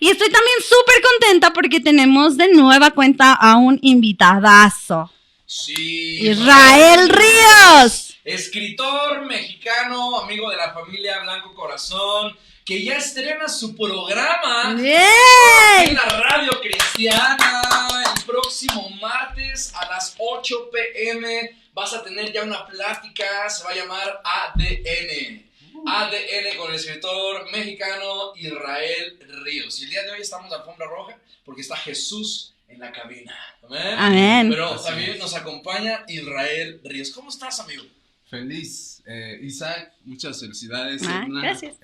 Y estoy también súper contenta porque tenemos de nueva cuenta a un invitadazo. Sí. Israel Ríos. Escritor mexicano, amigo de la familia Blanco Corazón, que ya estrena su programa en la Radio Cristiana el próximo martes a las 8 p.m. Vas a tener ya una plática, se va a llamar ADN. ADN con el escritor mexicano Israel Ríos. Y el día de hoy estamos de alfombra roja porque está Jesús en la cabina. Amén. Pero también nos acompaña Israel Ríos. ¿Cómo estás, amigo? Feliz, Isaac, muchas felicidades. Gracias.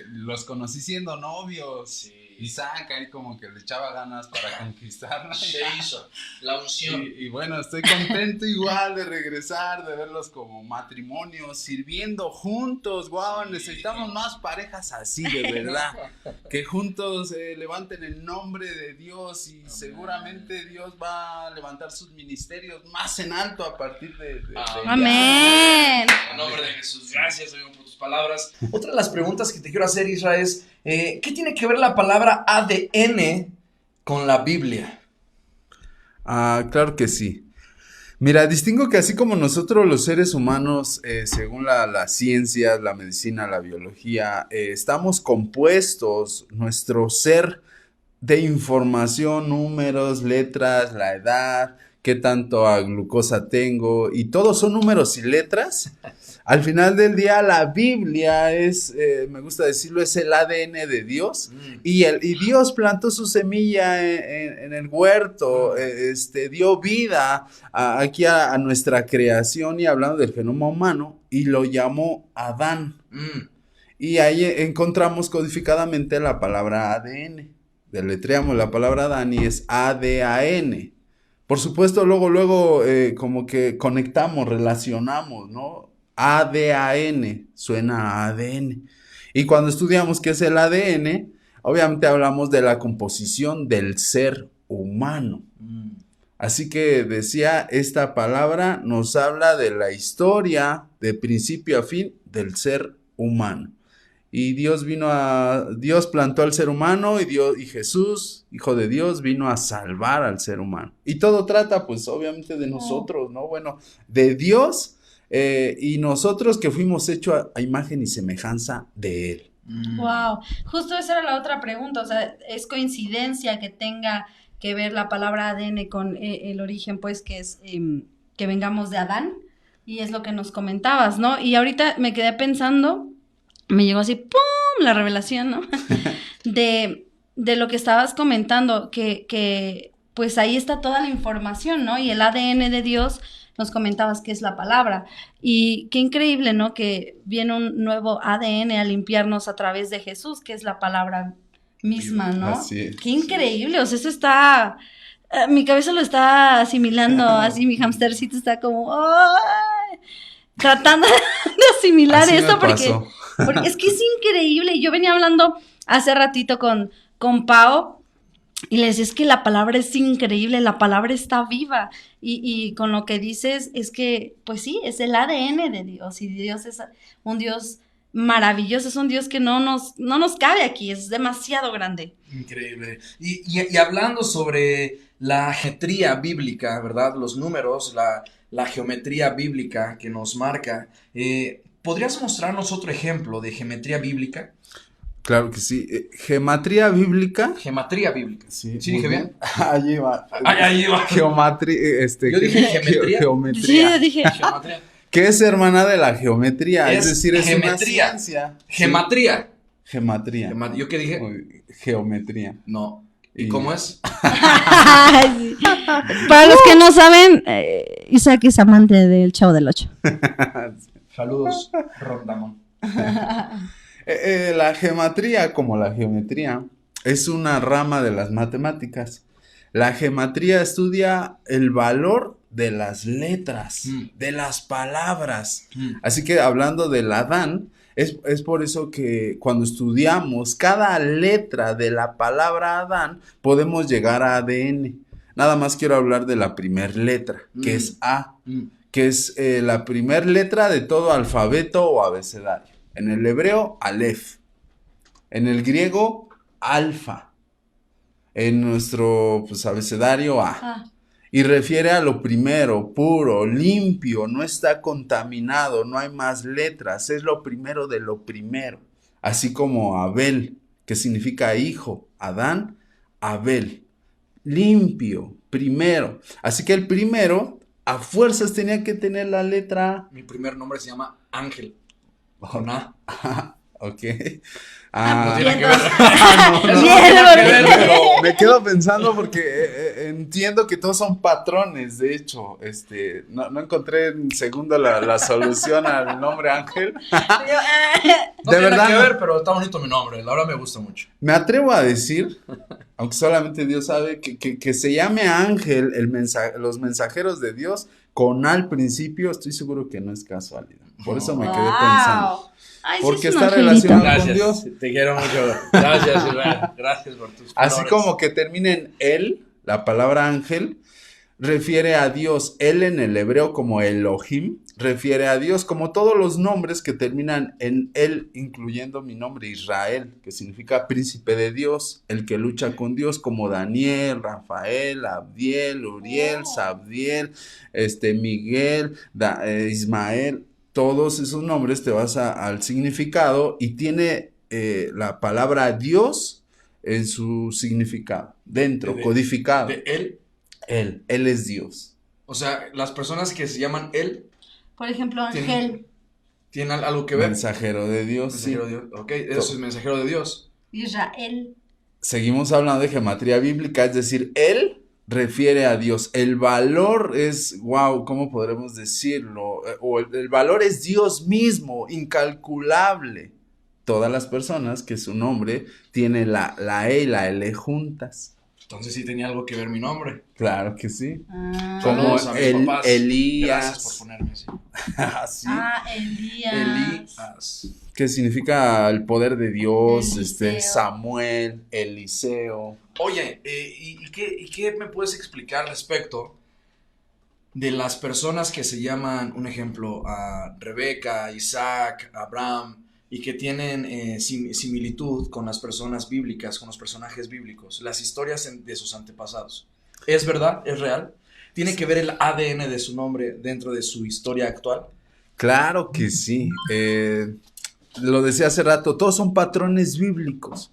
Los conocí siendo novios. Sí. Isaac ahí como que le echaba ganas para conquistarla. Se hizo la unción. Y bueno, estoy contento igual de regresar, de verlos como matrimonio, sirviendo juntos. Wow, necesitamos más parejas así, de verdad. Que juntos levanten el nombre de Dios y seguramente Dios va a levantar sus ministerios más en alto a partir de Amén. En nombre de Jesús, gracias, amigo, por tus palabras. Otra de las preguntas que te quiero hacer, Israel, es ¿qué tiene que ver la palabra ADN con la Biblia? Claro que sí. Mira, distingo que así como nosotros los seres humanos, según la ciencia, la medicina, la biología, estamos compuestos, nuestro ser de información, números, letras, la edad, qué tanto glucosa tengo, y todos son números y letras. Al final del día, la Biblia es, me gusta decirlo, es el ADN de Dios. Y Dios plantó su semilla en el huerto, dio vida aquí a nuestra creación, y hablando del genoma humano, y lo llamó Adán. Y ahí encontramos codificadamente la palabra ADN. Deletreamos la palabra Adán y es ADAN. Por supuesto, luego como que conectamos, relacionamos, ¿no? ADAN, suena a ADN. Y cuando estudiamos qué es el ADN, obviamente hablamos de la composición del ser humano. Así que decía, esta palabra nos habla de la historia, de principio a fin, del ser humano. Y Dios plantó al ser humano, y Jesús, Hijo de Dios, vino a salvar al ser humano. Y todo trata, pues, obviamente de nosotros, ¿no? Bueno, de Dios, y nosotros que fuimos hechos a imagen y semejanza de Él. Wow, justo esa era la otra pregunta, o sea, ¿es coincidencia que tenga que ver la palabra ADN con el origen, pues, que es que vengamos de Adán? Y es lo que nos comentabas, ¿no? Y ahorita me quedé pensando, me llegó así, ¡pum!, la revelación, ¿no? de lo que estabas comentando, que pues ahí está toda la información, ¿no? Y el ADN de Dios, nos comentabas que es la palabra. Y qué increíble, ¿no? Que viene un nuevo ADN a limpiarnos a través de Jesús, que es la palabra misma, ¿no? Así es. Qué increíble, o sea, eso está... mi cabeza lo está asimilando, así mi hamstercito está como... ¡ay! Tratando de asimilar Así esto, me pasó. porque es que es increíble. Yo venía hablando hace ratito con Pao, y le decía, es que la palabra es increíble, la palabra está viva, y con lo que dices, es que, pues sí, es el ADN de Dios, y Dios es un Dios maravilloso, es un Dios que no nos cabe aquí, es demasiado grande. Increíble. Y hablando sobre la geometría bíblica, ¿verdad? Los números, la geometría bíblica que nos marca, ¿podrías mostrarnos otro ejemplo de geometría bíblica? Claro que sí. Gematría bíblica. Geometría bíblica. Sí, dije bien. Allí va. Ahí va. Geometría. Yo dije geometría. Geometría. Sí, yo dije. Geometría. ¿Qué es hermana de la geometría? Es decir, es una geometría. ciencia. Gematría. Gematría. ¿Yo qué dije? Geometría. No. ¿Y cómo es? Sí. Para los que no saben, Isaac es amante del Chavo del Ocho. Saludos, Rondamón. La gematría, como la geometría, es una rama de las matemáticas. La gematría estudia el valor de las letras, de las palabras. Así que hablando del Adán, es por eso que cuando estudiamos cada letra de la palabra Adán, podemos llegar a ADN. Nada más quiero hablar de la primer letra, que es A, que es la primer letra de todo alfabeto o abecedario. En el hebreo, Aleph. En el griego, Alfa. en nuestro pues, abecedario A. Y refiere a lo primero, puro, limpio, no está contaminado, no hay más letras, es lo primero de lo primero. Así como Abel, que significa hijo, Adán, Abel, limpio, primero. Así que el primero, a fuerzas tenía que tener la letra A. Mi primer nombre se llama Ángel. Con A. Ok. No tiene que ver. Pero me quedo pensando porque entiendo que todos son patrones, de hecho, no encontré en segundo la solución al nombre Ángel. No tiene nada que ver, pero está bonito mi nombre, la verdad me gusta mucho. Me atrevo a decir, aunque solamente Dios sabe, que se llame Ángel los mensajeros de Dios con al principio, estoy seguro que no es casualidad. Por eso me quedé pensando. Ay, porque sí, está relacionado con Dios. Te quiero mucho. Gracias, Silvana. Gracias por tus palabras. Así como que termina en él, la palabra ángel refiere a Dios. Él en el hebreo como Elohim refiere a Dios, como todos los nombres que terminan en él, incluyendo mi nombre Israel, que significa príncipe de Dios, el que lucha con Dios, como Daniel, Rafael, Abdiel, Uriel, Sabdiel, Miguel, Ismael. Todos esos nombres te vas al significado y tiene la palabra Dios en su significado, dentro, codificado. ¿De él? Él es Dios. O sea, las personas que se llaman él. Por ejemplo, Ángel. ¿Tienen algo que ver? Mensajero de Dios, mensajero sí. De Dios. Ok, eso es mensajero de Dios. Israel. Seguimos hablando de gematría bíblica, es decir, él refiere a Dios. El valor es, wow, ¿cómo podremos decirlo? O el valor es Dios mismo, incalculable. Todas las personas que su nombre tiene la E y la L juntas. Entonces sí tenía algo que ver mi nombre. Claro que sí. Como Elías. Gracias por ponerme así. Así. Elías. Que significa el poder de Dios, Eliseo. Samuel, Eliseo. Oye, ¿y qué me puedes explicar respecto de las personas que se llaman, un ejemplo, a Rebeca, Isaac, Abraham, y que tienen similitud con las personas bíblicas, con los personajes bíblicos, las historias de sus antepasados? ¿Es verdad? ¿Es real? ¿Tiene que ver el ADN de su nombre dentro de su historia actual? Claro que sí. Lo decía hace rato, todos son patrones bíblicos.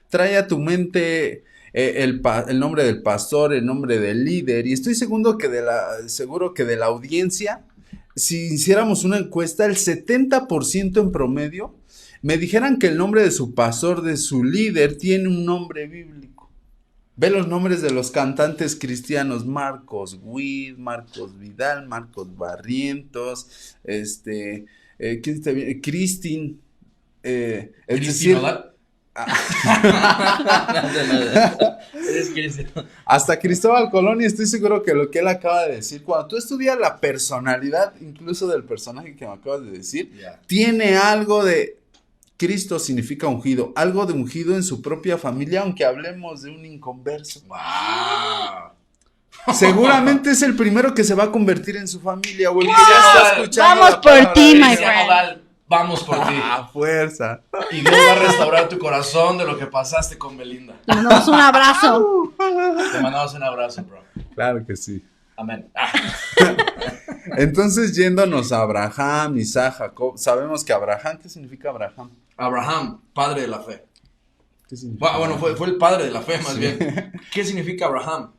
Trae a tu mente el nombre del pastor, el nombre del líder, y estoy seguro que de la audiencia, si hiciéramos una encuesta, el 70% en promedio me dijeran que el nombre de su pastor, de su líder, tiene un nombre bíblico. Ve los nombres de los cantantes cristianos: Marcos Witt, Marcos Vidal, Marcos Barrientos, ¿quién está bien? Cristin, es decir, hasta Cristóbal Colón, y estoy seguro que lo que él acaba de decir, cuando tú estudias la personalidad incluso del personaje que me acabas de decir, tiene algo de Cristo, significa ungido, algo de ungido en su propia familia, aunque hablemos de un inconverso. ¡Wow! Seguramente es el primero que se va a convertir en su familia, o el que ya está escuchando. Vamos por ti, my friend. Vamos por ti. A fuerza. Y Dios va a restaurar tu corazón de lo que pasaste con Belinda. Te mandamos un abrazo. Te mandamos un abrazo, bro. Claro que sí. Amén. Entonces, yéndonos a Abraham, Isaac, Jacob, sabemos que Abraham, ¿qué significa Abraham? Abraham, padre de la fe. ¿Qué significa? Bueno, fue el padre de la fe, más bien. ¿Qué significa Abraham?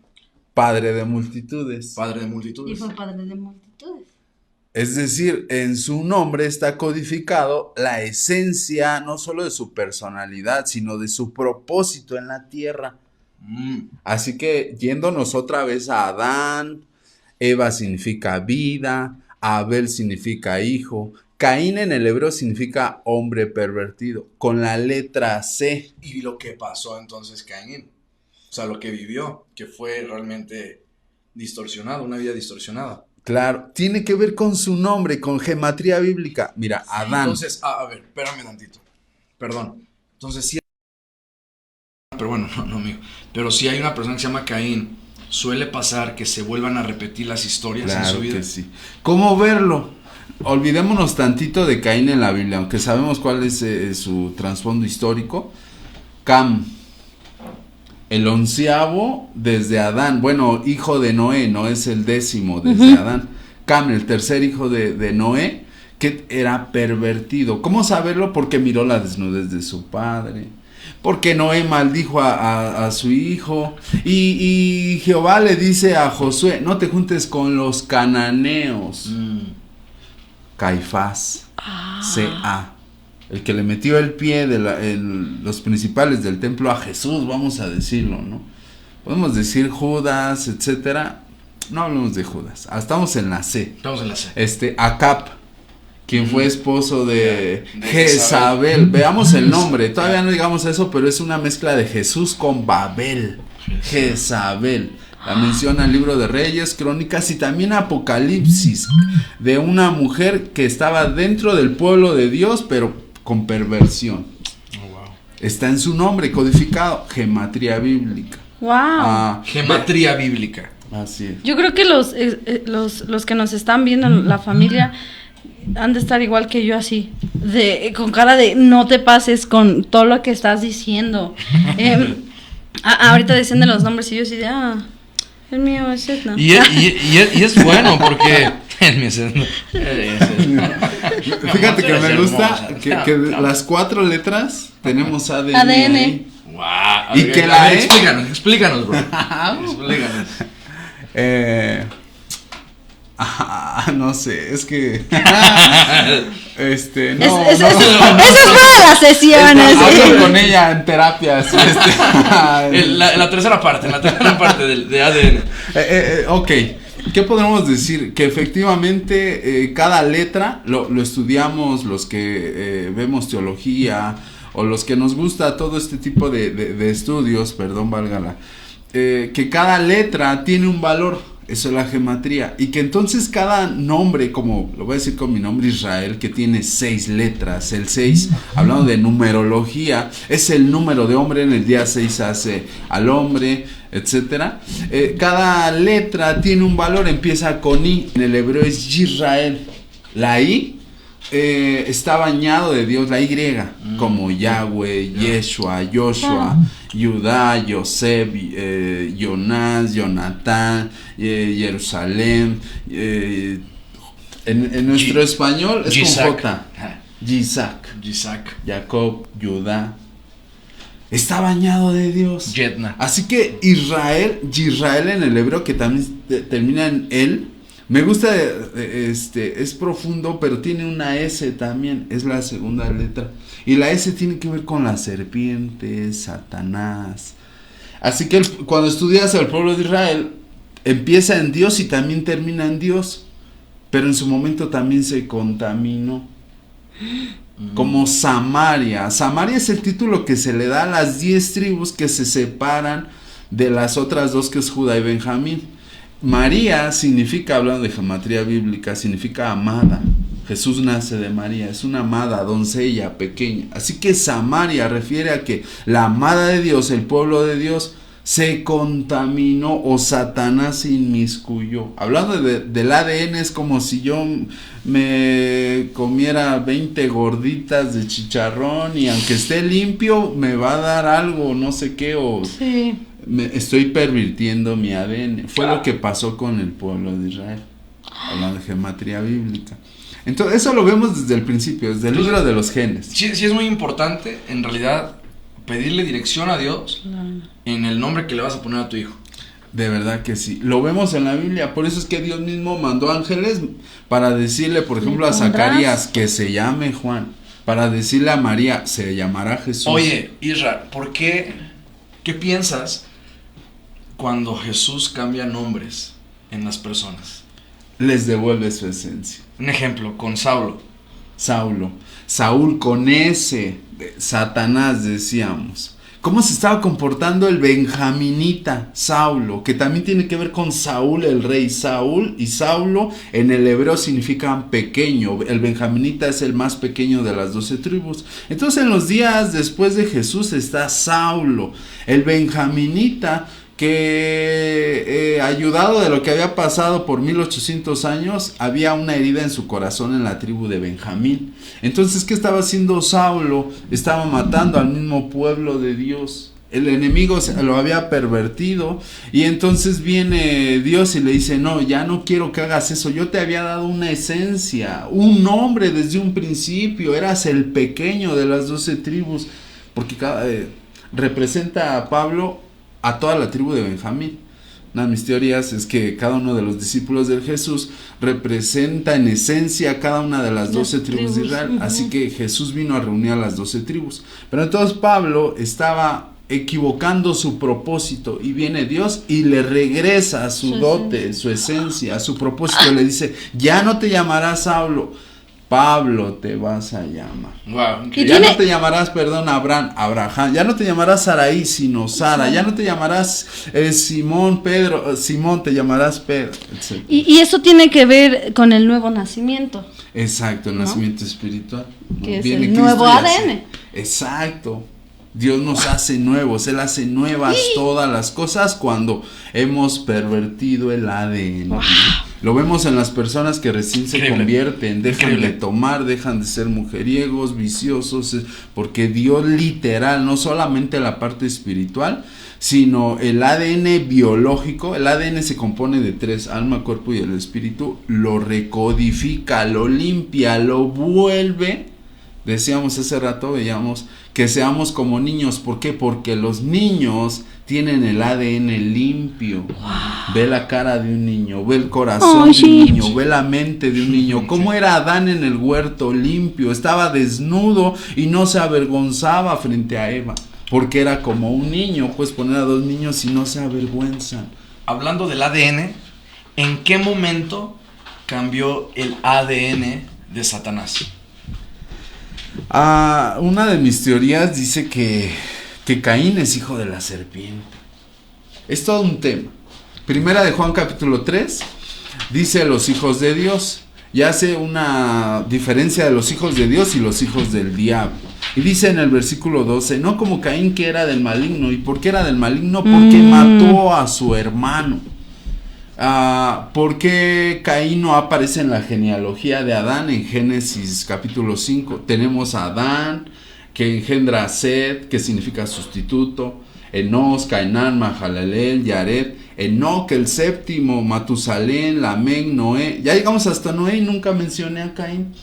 Padre de multitudes. Padre de multitudes. Y fue padre de multitudes. Es decir, en su nombre está codificado la esencia no solo de su personalidad, sino de su propósito en la tierra. Así que yéndonos otra vez a Adán, Eva significa vida, Abel significa hijo, Caín en el hebreo significa hombre pervertido, con la letra C. Y lo que pasó entonces Caín, o sea, lo que vivió, que fue realmente distorsionado, una vida distorsionada. Claro, tiene que ver con su nombre, con gematría bíblica. Mira, Adán. Entonces, a ver, espérame tantito. Perdón. Entonces, sí. Pero bueno, no, amigo. Pero si hay una persona que se llama Caín, suele pasar que se vuelvan a repetir las historias en su vida. Que sí. ¿Cómo verlo? Olvidémonos tantito de Caín en la Biblia, aunque sabemos cuál es su trasfondo histórico. Cam, el 11º desde Adán, bueno, hijo de Noé, no es el 10º desde Adán. Cam, el tercer hijo de Noé, que era pervertido. ¿Cómo saberlo? Porque miró la desnudez de su padre. Porque Noé maldijo a su hijo. Y Jehová le dice a Josué, no te juntes con los cananeos. Caifás, C.A., el que le metió el pie en los principales del templo a Jesús, vamos a decirlo, ¿no? Podemos decir Judas, etcétera. No hablemos de Judas, estamos en la C. Estamos en la C. Acab, quien fue esposo de Jezabel. Veamos el nombre, todavía no digamos eso, pero es una mezcla de Jesús con Babel. Jezabel. La menciona el libro de Reyes, Crónicas y también Apocalipsis, de una mujer que estaba dentro del pueblo de Dios, pero con perversión. Está en su nombre codificado, gematría bíblica. Wow. Gematría bíblica. Así es. Yo creo que los que nos están viendo, la familia, han de estar igual que yo, así, con cara de no te pases con todo lo que estás diciendo. Ahorita dicen de los nombres y yo así de, el mío es Etna. Y es bueno porque el mío es Etna. Fíjate que me gusta que las 4 letras tenemos ADN. ADN. Wow. Y que la E. Explícanos, bro. Explícanos. No sé, es que no, Eso es para las sesiones. Hablo con ella en terapias. La tercera parte de ADN. Ok, ¿qué podemos decir? Que efectivamente cada letra lo estudiamos los que vemos teología o los que nos gusta todo este tipo de estudios, perdón, válgala, que cada letra tiene un valor. Eso es la gematría. Y que entonces cada nombre, como lo voy a decir con mi nombre Israel, que tiene 6 letras. El 6, hablando de numerología, es el número de hombre. En el día 6 hace al hombre, etcétera. Cada letra tiene un valor. Empieza con I. En el hebreo es Israel. La I está bañado de Dios, la Y, como Yahweh, Yeshua, Joshua, Judá, Yosef, Jonás, Jonatán, Jerusalén. En nuestro español es con J. Yisak, Jacob, Judá. Está bañado de Dios. Yetna. Así que Israel en el hebreo, que también termina en él. Me gusta, es profundo, pero tiene una S también, es la segunda letra. Y la S tiene que ver con la serpiente, Satanás. Así que cuando estudias al pueblo de Israel, empieza en Dios y también termina en Dios. Pero en su momento también se contaminó. Como Samaria. Samaria es el título que se le da a las 10 tribus que se separan de las otras 2, que es Judá y Benjamín. María significa, hablando de gematría bíblica, significa amada. Jesús nace de María, es una amada doncella pequeña. Así que Samaria refiere a que la amada de Dios, el pueblo de Dios, se contaminó o Satanás se inmiscuyó. Hablando del ADN, es como si yo me comiera 20 gorditas de chicharrón y aunque esté limpio me va a dar algo, no sé qué, o sí. Estoy pervirtiendo mi ADN. Fue lo que pasó con el pueblo de Israel, hablando de gematría bíblica. Entonces eso lo vemos desde el principio, desde el libro de los genes. Sí, es muy importante en realidad pedirle dirección a Dios en el nombre que le vas a poner a tu hijo. De verdad que sí, lo vemos en la Biblia. Por eso es que Dios mismo mandó ángeles para decirle, por ejemplo, a Zacarías que se llame Juan, para decirle a María, se llamará Jesús. Oye, Isra, ¿qué piensas cuando Jesús cambia nombres en las personas? Les devuelve su esencia. Un ejemplo, con Saulo. Saúl con S, Satanás decíamos. ¿Cómo se estaba comportando el benjaminita Saulo? Que también tiene que ver con Saúl el rey. Saúl y Saulo en el hebreo significan pequeño. El benjaminita es el más pequeño de las 12 tribus. Entonces en los días después de Jesús está Saulo, el benjaminita, que ayudado de lo que había pasado por 1800 años, había una herida en su corazón en la tribu de Benjamín. Entonces, ¿qué estaba haciendo Saulo? Estaba matando al mismo pueblo de Dios. El enemigo lo había pervertido y entonces viene Dios y le dice, no, ya no quiero que hagas eso, yo te había dado una esencia, un nombre desde un principio, eras el pequeño de las 12 tribus, porque representa a Pablo a toda la tribu de Benjamín. Una de mis teorías es que cada uno de los discípulos de Jesús representa en esencia cada una de las 12 tribus de Israel, así que Jesús vino a reunir a las 12 tribus, pero entonces Pablo estaba equivocando su propósito y viene Dios y le regresa su dote, su esencia, su propósito, le dice, ya no te llamarás Saulo, Pablo te vas a llamar. Wow. Ya no te llamarás, Abraham, ya no te llamarás Saraí, sino Sara, ya no te llamarás Simón, te llamarás Pedro, etc. Y eso tiene que ver con el nuevo nacimiento. Exacto, el nacimiento espiritual. Que es Viene el Cristo nuevo y ADN. Exacto. Dios nos hace nuevos, Él hace nuevas todas las cosas cuando hemos pervertido el ADN. Lo vemos en las personas que recién se convierten, dejan de tomar, dejan de ser mujeriegos, viciosos, porque Dios literal, no solamente la parte espiritual, sino el ADN biológico. El ADN se compone de 3, alma, cuerpo y el espíritu, lo recodifica, lo limpia, lo vuelve. Decíamos hace rato, veíamos que seamos como niños. ¿Por qué? Porque los niños tienen el ADN limpio. Ve la cara de un niño, ve el corazón de un niño, ve la mente de un niño. ¿Cómo era Adán en el huerto? Limpio, estaba desnudo y no se avergonzaba frente a Eva, porque era como un niño. Puedes poner a 2 niños y no se avergüenzan. Hablando del ADN, ¿en qué momento cambió el ADN de Satanás? Una de mis teorías dice que Caín es hijo de la serpiente. Es todo un tema. Primera de Juan capítulo 3 dice los hijos de Dios, y hace una diferencia de los hijos de Dios y los hijos del diablo. Y dice en el versículo 12, no como Caín, que era del maligno. ¿Y por qué era del maligno? Porque mató a su hermano. ¿Por qué Caín no aparece en la genealogía de Adán? En Génesis capítulo 5 tenemos a Adán, que engendra a Set, que significa sustituto, Enos, Cainán, Mahalalel, Yared, Enoc, el séptimo, Matusalén, Lamec, Noé. Ya llegamos hasta Noé y nunca mencioné a Caín.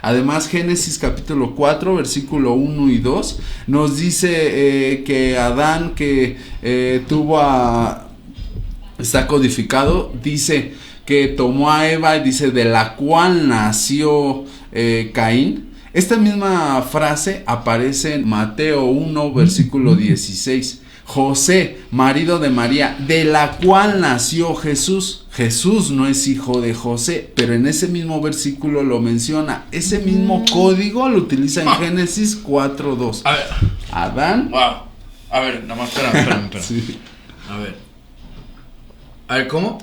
Además, Génesis capítulo 4, versículo 1 y 2, nos dice que Adán, que está codificado, dice que tomó a Eva y dice de la cual nació Caín. Esta misma frase aparece en Mateo 1, versículo 16. José, marido de María, de la cual nació Jesús. Jesús no es hijo de José, pero en ese mismo versículo lo menciona. Ese mismo código lo utiliza en Génesis 4:2. A ver. Adán. Wow. A ver, nada más, espérame. Sí. A ver, ¿cómo?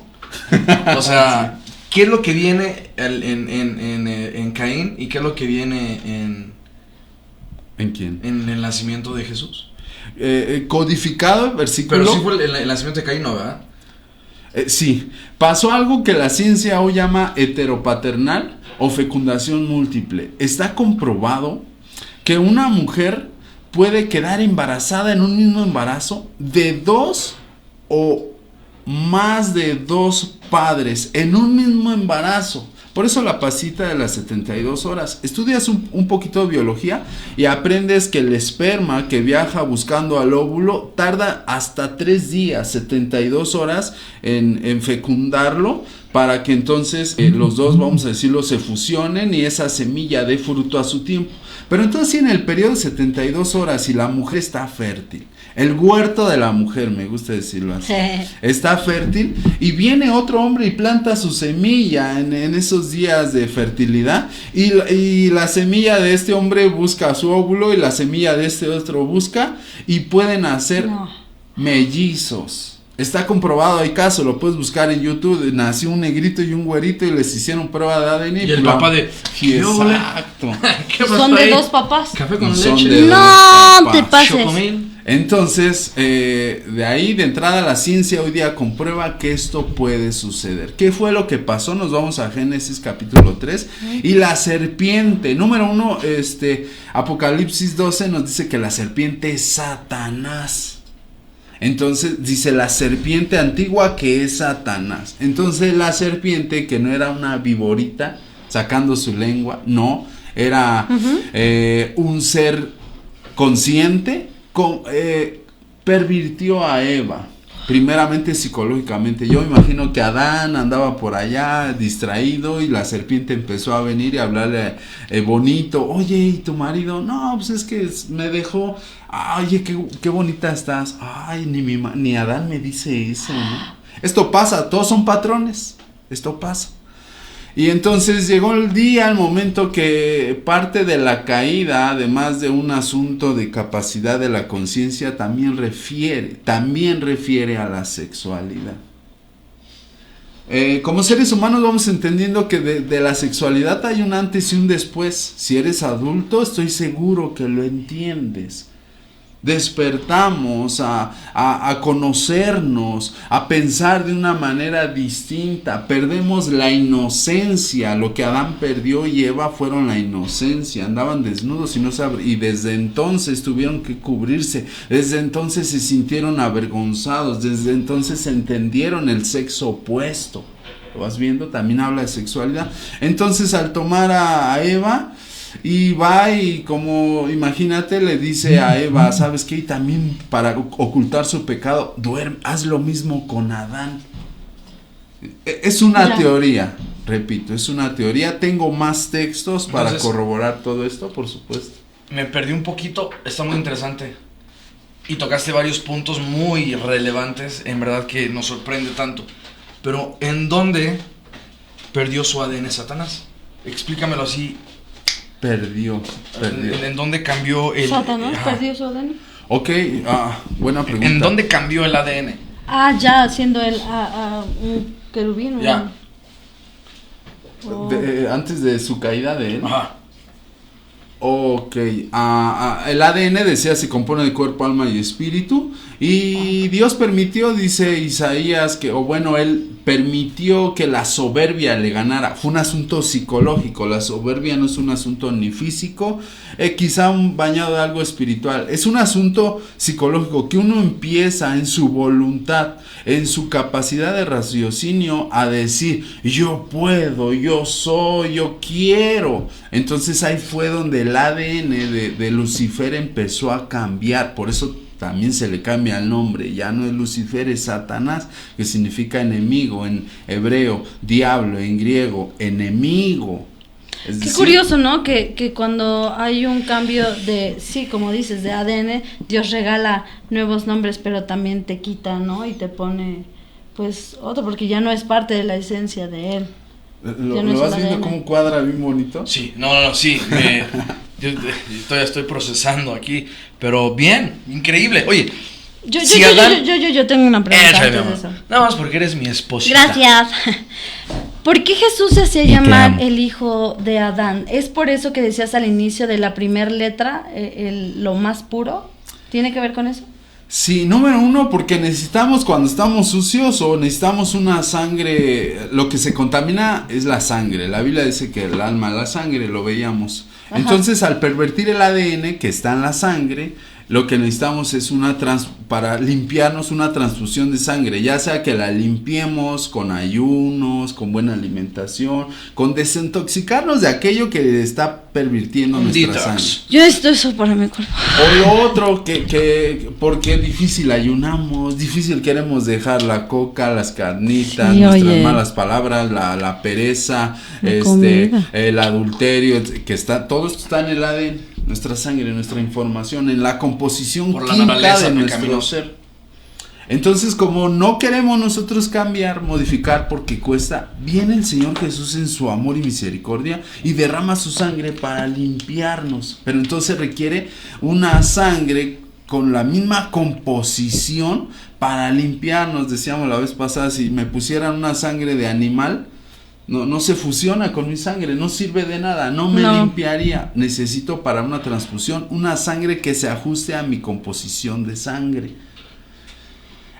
O sea, ¿qué es lo que viene en Caín y qué es lo que viene ¿En quién? en el nacimiento de Jesús? Codificado el versículo. Pero sí fue el nacimiento de Caín, ¿no, verdad? Sí, pasó algo que la ciencia hoy llama heteropaternal o fecundación múltiple. Está comprobado que una mujer puede quedar embarazada en un mismo embarazo de 2 o más de 2 padres en un mismo embarazo. Por eso la pasita de las 72 horas. Estudias un poquito de biología y aprendes que el esperma que viaja buscando al óvulo tarda hasta 3 días, 72 horas en fecundarlo, para que entonces los dos, vamos a decirlo, se fusionen y esa semilla dé fruto a su tiempo. Pero entonces, si en el periodo de 72 horas y la mujer está fértil, el huerto de la mujer, me gusta decirlo así, está fértil, y viene otro hombre y planta su semilla en esos días de fertilidad, y la semilla de este hombre busca su óvulo y la semilla de este otro busca, y pueden hacer mellizos. Está comprobado, hay caso, lo puedes buscar en YouTube. Nació un negrito y un güerito y les hicieron prueba de ADN. Y el papá de... Exacto. Son de 2 papás. Café con Son leche. de No dos te papás. pases. Chocomil. Entonces, de ahí de entrada la ciencia hoy día comprueba que esto puede suceder. ¿Qué fue lo que pasó? Nos vamos a Génesis capítulo 3 y la serpiente, número 1, Apocalipsis 12 nos dice que la serpiente es Satanás. Entonces dice la serpiente antigua que es Satanás. Entonces la serpiente, que no era una viborita sacando su lengua, no, era un ser consciente, pervirtió a Eva, primeramente psicológicamente. Yo imagino que Adán andaba por allá distraído y la serpiente empezó a venir y a hablarle bonito. Oye, ¿y tu marido? No, pues es que me dejó. Oye, qué bonita estás. Ay, ni Adán me dice eso, ¿no? Esto pasa, todos son patrones, esto pasa. Y entonces llegó el día, el momento que parte de la caída, además de un asunto de capacidad de la conciencia, también refiere a la sexualidad. Como seres humanos vamos entendiendo que de la sexualidad hay un antes y un después. Si eres adulto, estoy seguro que lo entiendes. Despertamos a conocernos, a pensar de una manera distinta, perdemos la inocencia. Lo que Adán perdió y Eva fueron la inocencia, andaban desnudos y desde entonces tuvieron que cubrirse, desde entonces se sintieron avergonzados, desde entonces entendieron el sexo opuesto. ¿Lo vas viendo? También habla de sexualidad. Entonces al tomar a Eva, y va y como imagínate le dice a Eva, ¿sabes qué? Y también para ocultar su pecado, haz lo mismo con Adán. Es una teoría, repito, es una teoría. Tengo más textos para corroborar todo esto, por supuesto. Me perdí un poquito, está muy interesante. Y tocaste varios puntos muy relevantes, en verdad que nos sorprende tanto. Pero ¿en dónde perdió su ADN Satanás? Explícamelo así. Perdió. ¿En dónde cambió el... ¿Satanás perdió su ADN? Ok, buena pregunta. ¿En dónde cambió el ADN? Ya, siendo él un querubín. Ya. Antes de su caída de él. Ajá. Ok, el ADN decía se compone de cuerpo, alma y espíritu, y Dios permitió, dice Isaías, él permitió que la soberbia le ganara. Fue un asunto psicológico, la soberbia no es un asunto ni físico, quizá un bañado de algo espiritual, es un asunto psicológico que uno empieza en su voluntad, en su capacidad de raciocinio a decir, yo puedo, yo soy, yo quiero. Entonces ahí fue donde el ADN de Lucifer empezó a cambiar, por eso también se le cambia el nombre, ya no es Lucifer, es Satanás, que significa enemigo en hebreo, diablo en griego, enemigo. Qué curioso, ¿no? Que cuando hay un cambio como dices, de ADN, Dios regala nuevos nombres, pero también te quita, ¿no? Y te pone, pues, otro, porque ya no es parte de la esencia de él. ¿Lo vas viendo cómo cuadra bien bonito? Sí, sí. Yo todavía estoy procesando aquí, pero bien, increíble. Oye, yo tengo una pregunta antes de eso. Nada más porque eres mi esposita. Gracias. ¿Por qué Jesús se hacía llamar el hijo de Adán? ¿Es por eso que decías al inicio de la primera letra, lo más puro? ¿Tiene que ver con eso? Sí, número 1, porque necesitamos cuando estamos sucios o necesitamos una sangre, lo que se contamina es la sangre. La Biblia dice que el alma, la sangre, lo veíamos. Ajá. Entonces, al pervertir el ADN que está en la sangre, lo que necesitamos es para limpiarnos una transfusión de sangre, ya sea que la limpiemos con ayunos, con buena alimentación, con desintoxicarnos de aquello que está pervirtiendo nuestra sangre. Yo necesito eso para mi cuerpo. O lo otro, porque difícil ayunamos, difícil queremos dejar la coca, las carnitas, nuestras malas palabras, la pereza, el adulterio, todo esto está en el ADN. Nuestra sangre, nuestra información, en la composición química de nuestro ser. Entonces, como no queremos nosotros cambiar, modificar, porque cuesta, viene el Señor Jesús en su amor y misericordia y derrama su sangre para limpiarnos. Pero entonces requiere una sangre con la misma composición para limpiarnos. Decíamos la vez pasada, si me pusieran una sangre de animal, no se fusiona con mi sangre, no sirve de nada, no me limpiaría. Necesito para una transfusión una sangre que se ajuste a mi composición de sangre.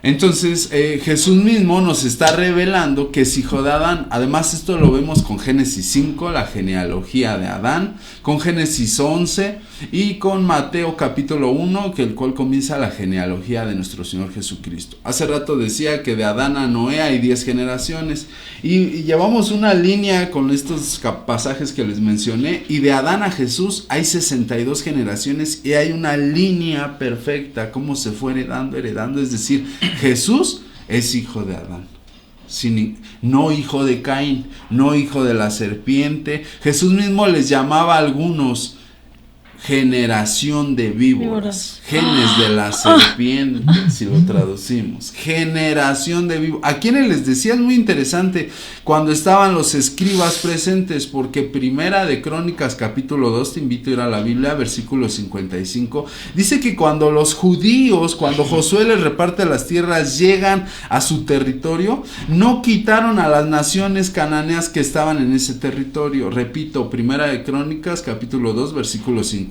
Entonces Jesús mismo nos está revelando que es hijo de Adán. Además esto lo vemos con Génesis 5, la genealogía de Adán, con Génesis 11 y con Mateo capítulo 1, que el cual comienza la genealogía de nuestro Señor Jesucristo. Hace rato decía que de Adán a Noé hay 10 generaciones y llevamos una línea con estos pasajes que les mencioné, y de Adán a Jesús hay 62 generaciones y hay una línea perfecta, cómo se fue heredando, es decir, Jesús es hijo de Adán, no hijo de Caín, no hijo de la serpiente. Jesús mismo les llamaba a algunos generación de víboras, genes de la serpiente, si lo traducimos, generación de víboras. ¿A quiénes les decía? Es muy interesante, cuando estaban los escribas presentes, porque Primera de Crónicas capítulo 2, te invito a ir a la Biblia, versículo 55, dice que cuando los judíos, cuando Josué les reparte las tierras, llegan a su territorio, no quitaron a las naciones cananeas que estaban en ese territorio. Repito, Primera de Crónicas capítulo 2, versículo 55,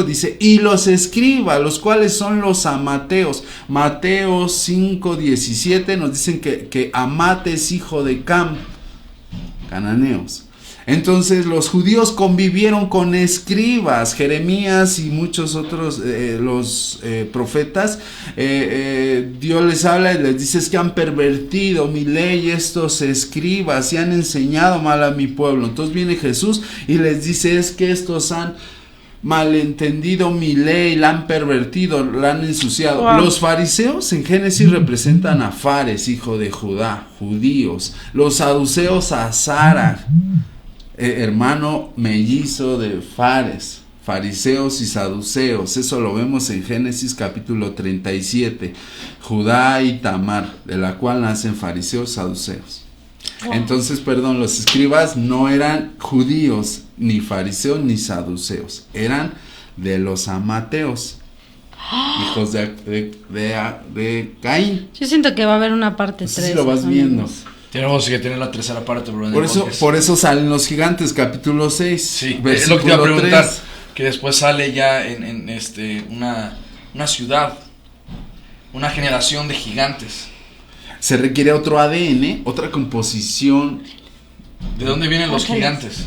dice, y los escribas, los cuales son los amateos. Mateo 5:17 nos dicen que Amate es hijo de Cam, cananeos. Entonces los judíos convivieron con escribas, Jeremías y muchos otros los profetas. Dios les habla y les dice, es que han pervertido mi ley estos escribas y han enseñado mal a mi pueblo. Entonces viene Jesús y les dice, es que estos han malentendido mi ley, la han pervertido, la han ensuciado. Wow. Los fariseos en Génesis representan a Fares, hijo de Judá, judíos. Los saduceos a Sara, hermano mellizo de Fares. Fariseos y saduceos, eso lo vemos en Génesis capítulo 37, Judá y Tamar, de la cual nacen fariseos, saduceos. Entonces, los escribas no eran judíos, ni fariseos, ni saduceos, eran de los amateos, hijos de Caín. Yo siento que va a haber una parte 3. Sí, lo vas viendo. Tenemos que tener la tercera parte. Por eso salen los gigantes, capítulo 6. Sí, es lo que te iba a preguntar, 3. Que después sale ya en una ciudad, una generación de gigantes. Se requiere otro ADN, otra composición. ¿De dónde vienen los gigantes?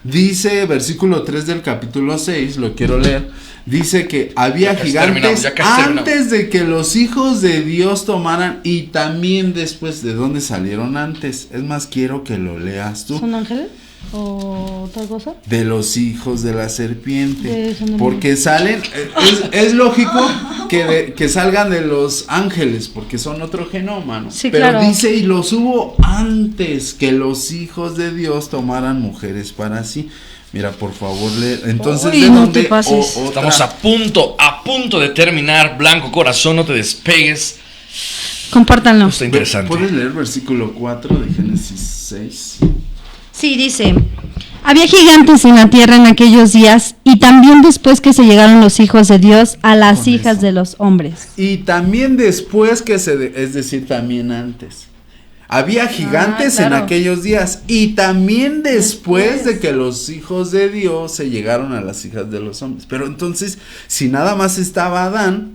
Dice versículo 3 del capítulo 6, lo quiero leer. Dice que había gigantes antes de que los hijos de Dios tomaran, y también después. ¿De dónde salieron antes? Es más, quiero que lo leas tú. ¿Son ángeles? ¿O otra cosa? De los hijos de la serpiente. Porque salen, es lógico que salgan de los ángeles, porque son otro genoma, ¿no? Sí, pero claro. Dice, y los hubo antes que los hijos de Dios tomaran mujeres para sí. Mira, por favor, lee. Entonces, ¿de dónde? Estamos a punto de terminar. Blanco Corazón, no te despegues. Compártanlo. Está interesante. ¿Puedes leer versículo 4 de Génesis 6? Sí, dice: había gigantes en la tierra en aquellos días, y también después que se llegaron los hijos de Dios a las hijas de los hombres. Y también después es decir, también antes. Había gigantes en aquellos días, y también después de que los hijos de Dios se llegaron a las hijas de los hombres. Pero entonces, si nada más estaba Adán,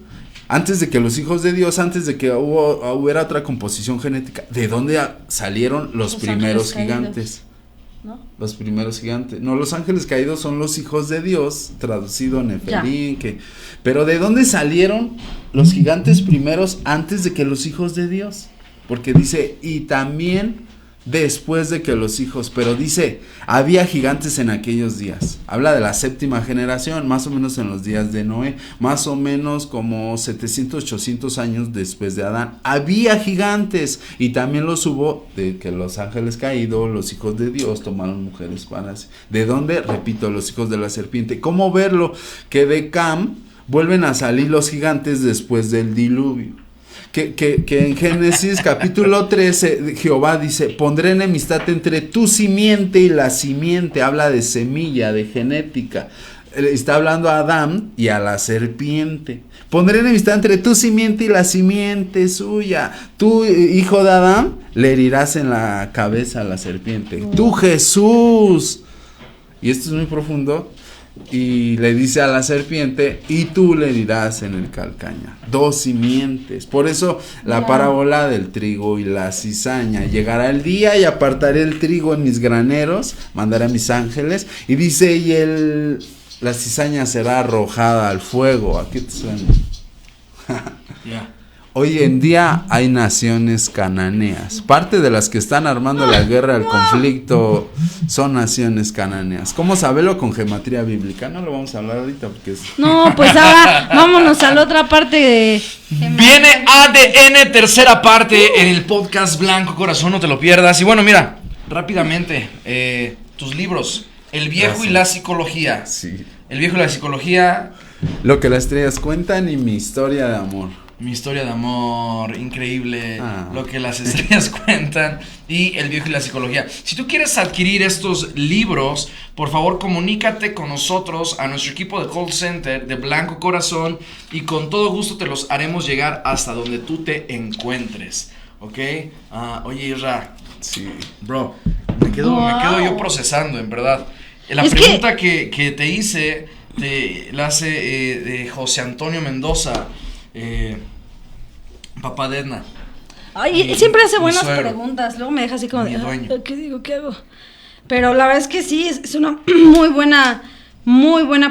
antes de que los hijos de Dios, antes de que hubiera otra composición genética, ¿de dónde salieron los primeros gigantes? ¿No? Los primeros gigantes. No, los ángeles caídos son los hijos de Dios, traducido en Nefelín. Pero ¿de dónde salieron los gigantes primeros antes de que los hijos de Dios? Porque dice, y también después de que los hijos, pero dice, había gigantes en aquellos días. Habla de la séptima generación, más o menos en los días de Noé, más o menos como 700, 800 años después de Adán. Había gigantes, y también los hubo de que los ángeles caídos, los hijos de Dios, tomaron mujeres para sí. ¿De dónde? Repito, los hijos de la serpiente. ¿Cómo verlo? Que de Cam vuelven a salir los gigantes después del diluvio. Que en Génesis capítulo 13 Jehová dice, pondré enemistad entre tu simiente y la simiente, habla de semilla, de genética. está hablando a Adán y a la serpiente. Pondré enemistad entre tu simiente y la simiente suya. Tú, hijo de Adán, le herirás en la cabeza a la serpiente. Tú, Jesús. Y esto es muy profundo. Y le dice a la serpiente, y tú le herirás en el calcañar. 2 simientes. Por eso la parábola del trigo y la cizaña. Llegará el día y apartaré el trigo en mis graneros, mandaré a mis ángeles. Y dice, y la cizaña será arrojada al fuego. ¿A qué te suena? Hoy en día hay naciones cananeas. Parte de las que están armando la guerra, el conflicto, son naciones cananeas. ¿Cómo saberlo con gematría bíblica? No lo vamos a hablar ahorita porque es... No, pues ahora vámonos a la otra parte de... Viene ADN, tercera parte en el podcast Blanco Corazón, no te lo pierdas. Y bueno, mira, rápidamente, tus libros, El Viejo y la Psicología. Sí. El Viejo y la Psicología. Lo que las estrellas cuentan y mi historia de amor. Mi historia de amor, increíble, lo que las estrellas cuentan y El Viejo y la Psicología. Si tú quieres adquirir estos libros, por favor comunícate con nosotros, a nuestro equipo de call center de Blanco Corazón, y con todo gusto te los haremos llegar hasta donde tú te encuentres, ¿ok? Oye, Isra, sí, bro, me quedo yo procesando, en verdad. La pregunta que te hice, la hace de José Antonio Mendoza, papá de Edna. Ay, siempre hace buenas preguntas. Luego me deja así como de, ¿qué digo? ¿Qué hago? Pero la verdad es que sí, es una muy buena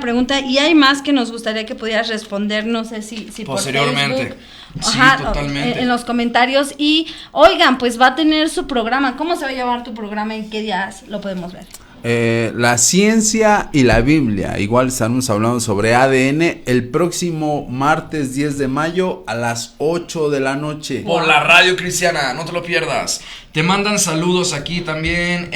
pregunta. Y hay más que nos gustaría que pudieras responder. No sé si posteriormente. Por Facebook, sí, totalmente. En los comentarios. Y oigan, pues va a tener su programa. ¿Cómo se va a llamar tu programa y qué días lo podemos ver? La ciencia y la Biblia. Igual estamos hablando sobre ADN el próximo martes 10 de mayo a las 8 de la noche. Por la radio cristiana, no te lo pierdas. Te mandan saludos aquí también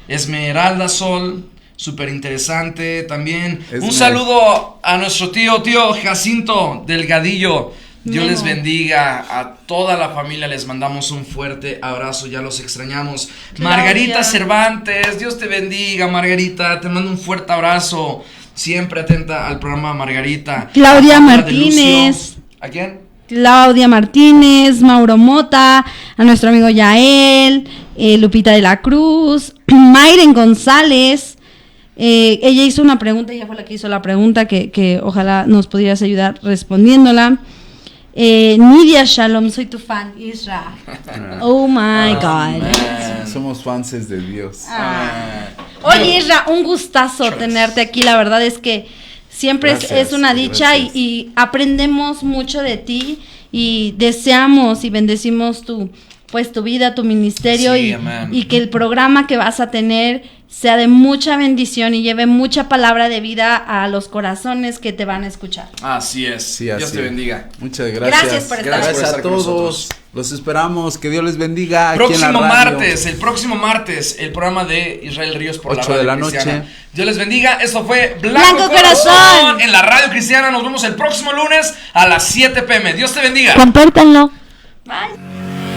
Esmeralda Sol, súper interesante también. Un saludo a nuestro tío Jacinto Delgadillo. Dios les bendiga a toda la familia, les mandamos un fuerte abrazo, ya los extrañamos. Claudia. Margarita Cervantes, Dios te bendiga, Margarita, te mando un fuerte abrazo, siempre atenta al programa, Margarita. Claudia Martínez. ¿A quién? Claudia Martínez, Mauro Mota, a nuestro amigo Yael, Lupita de la Cruz, Mayren González. Ella hizo una pregunta, ella fue la que hizo la pregunta, que ojalá nos pudieras ayudar respondiéndola. Nidia Shalom, soy tu fan, Isra. Oh my God. Man. Somos fans de Dios. Oye, Isra, un gustazo tenerte aquí. La verdad es que siempre es una dicha y aprendemos mucho de ti y deseamos y bendecimos tu vida, tu ministerio, sí, y que el programa que vas a tener sea de mucha bendición y lleve mucha palabra de vida a los corazones que te van a escuchar. Así es. Sí, Dios te bendiga. Muchas gracias. Gracias por estar. Gracias a todos. Los esperamos. Que Dios les bendiga. El próximo martes, el programa de Israel Ríos por 8 la radio de la cristiana. noche. Dios les bendiga. Esto fue Blanco Corazón en la radio cristiana. Nos vemos el próximo lunes a las 7 p.m. Dios te bendiga. Compártanlo.